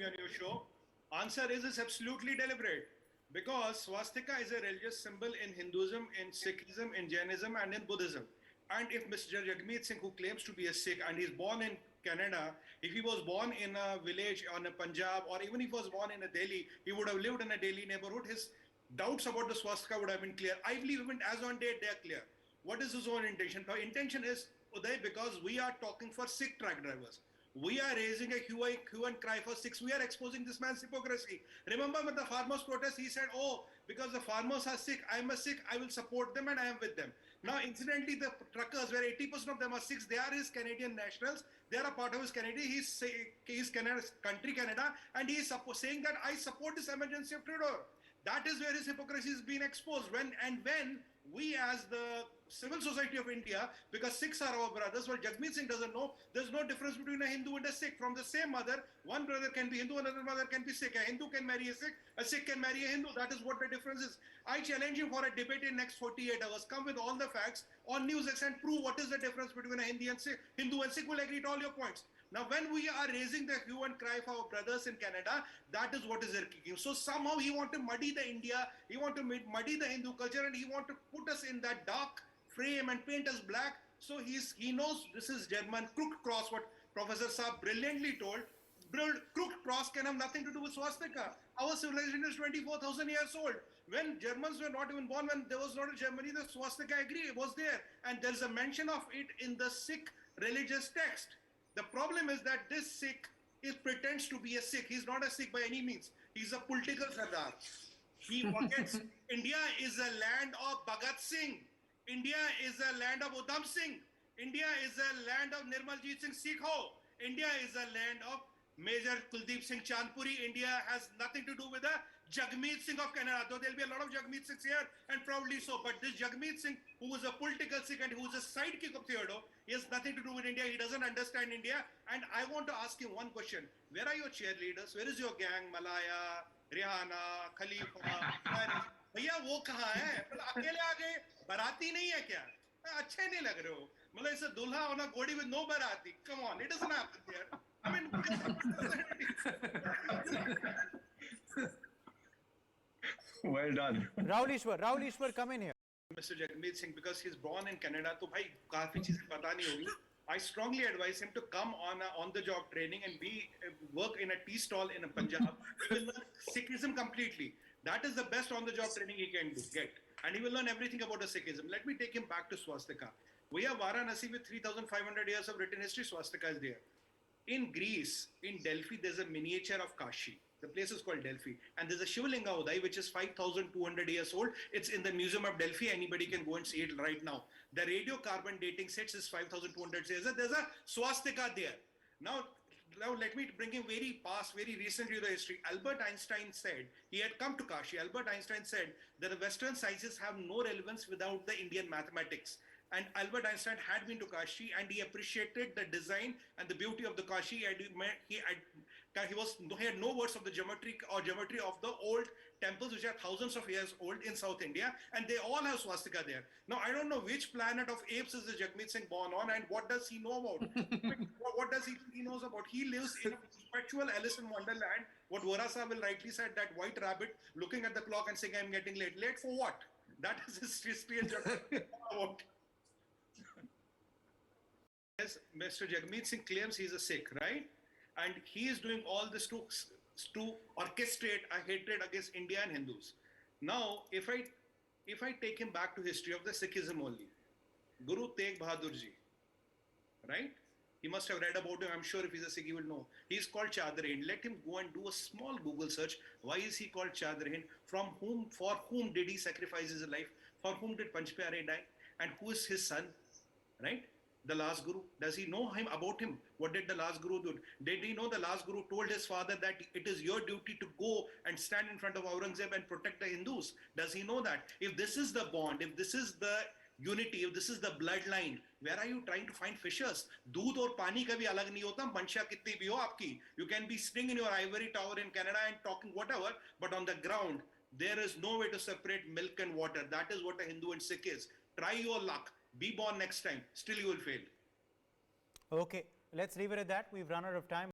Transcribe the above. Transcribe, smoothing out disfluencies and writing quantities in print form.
me on your show. Answer is it's absolutely deliberate. Because swastika is a religious symbol in Hinduism, in Sikhism, in Jainism, and in Buddhism. And if Mr. Jagmeet Singh, who claims to be a Sikh and he's born in Canada, if he was born in a village on a Punjab, or even if he was born in a Delhi, he would have lived in a Delhi neighborhood, his doubts about the swastika would have been clear. I believe even as on date, they are clear. What is his own intention? The intention is, Uday, because we are talking for Sikh truck drivers. We are raising a hue and cry for Sikhs. We are exposing this man's hypocrisy. Remember when the farmers protest, he said, oh, because the farmers are Sikh, I'm a Sikh, I will support them and I am with them. Now, incidentally, the truckers, where 80% of them are Sikhs, they are his Canadian nationals. They are a part of his Canada. He's Canada's country, Canada, and he is saying that I support this emergency of Trudeau. That is where his hypocrisy is being exposed. When we as the civil society of India, because Sikhs are our brothers, well, Jagmeet Singh doesn't know, there's no difference between a Hindu and a Sikh. From the same mother, one brother can be Hindu, another mother can be Sikh. A Hindu can marry a Sikh can marry a Hindu. That is what the difference is. I challenge you for a debate in next 48 hours. Come with all the facts on NewsX and prove what is the difference between a Hindu and Sikh will agree to all your points. Now, when we are raising the hue and cry for our brothers in Canada, that is what is irking. So somehow he want to muddy the India, he want to muddy the Hindu culture, and he want to put us in that dark frame and paint us black. So he knows this is German crooked cross, what Professor Saab brilliantly told. Crooked cross can have nothing to do with swastika. Our civilization is 24,000 years old. When Germans were not even born, when there was not a Germany, the swastika, I agree, was there. And there's a mention of it in the Sikh religious text. The problem is that this Sikh pretends to be a Sikh. He's not a Sikh by any means. He's a political Sardar. He forgets India is a land of Bhagat Singh. India is a land of Udham Singh. India is a land of Nirmaljeet Singh Sikho. India is a land of Major Kuldeep Singh Chandpuri. India has nothing to do with the Jagmeet Singh of Canada, though there'll be a lot of Jagmeet Singhs here, and probably so. But this Jagmeet Singh, who is a political Sikh and who is a sidekick of Theodore, he has nothing to do with India. He doesn't understand India. And I want to ask him one question. Where are your cheerleaders? Where is your gang? Malaya, Rihanna, Khalifa, भैया वो कहाँ है? अकेले आ गए, बाराती नहीं है क्या? अच्छे नहीं लग रहे हो. मतलब इसे दूल्हा होना गोड़ी with no बाराती. Come on, it doesn't happen there. I mean, well done. Rahul Ishwar, come in here. Mr. Jagmeet Singh, because he's born in Canada, तो भाई काफी चीजें पता नहीं होगी. I strongly advise him to come on the job training and work in a tea stall in Punjab. He will learn Sikhism completely. That is the best on the job training he can get. And he will learn everything about the Sikhism. Let me take him back to swastika. We have Varanasi with 3,500 years of written history. Swastika is there. In Greece, in Delphi, there's a miniature of Kashi. The place is called Delphi. And there's a Shivalinga Uday, which is 5,200 years old. It's in the Museum of Delphi. Anybody can go and see it right now. The radiocarbon dating sets is 5,200 years. There's a swastika there. Now let me bring him very recently to the history. Albert Einstein said, he had come to Kashi. Albert Einstein said that the Western sciences have no relevance without the Indian mathematics. And Albert Einstein had been to Kashi and he appreciated the design and the beauty of the Kashi. He had no words of the geometry of the old temples, which are thousands of years old in South India, and they all have swastika there. Now, I don't know which planet of apes is the Jagmeet Singh born on, and what does he know about? What does he think he knows about? He lives in a perpetual Alice in Wonderland. What Vorasa will rightly said, that white rabbit looking at the clock and saying, I'm getting late. Late for what? That is his history and about. Yes, Mr. Jagmeet Singh claims he's a Sikh, right? And he is doing all this to orchestrate a hatred against India and Hindus. Now, if I take him back to history of the Sikhism only, Guru Tegh Bahadur Ji, right? He must have read about him. I'm sure if he's a Sikh, he will know. He's called Chadar Hind. Let him go and do a small Google search. Why is he called Chadar Hind? For whom did he sacrifice his life? For whom did Panch Pyare die? And who is his son, right? The last Guru. Does he know about him? What did the last Guru do? Did he know the last Guru told his father that it is your duty to go and stand in front of Aurangzeb and protect the Hindus? Does he know that? If this is the bond, if this is the unity, if this is the bloodline, where are you trying to find fissures? Doodh aur pani ka bhi alag nahi hota, mansha kitni bhi ho aapki. You can be sitting in your ivory tower in Canada and talking whatever, but on the ground, there is no way to separate milk and water. That is what a Hindu and Sikh is. Try your luck. Be born next time. Still you will fail. Okay, let's leave it at that. We've run out of time.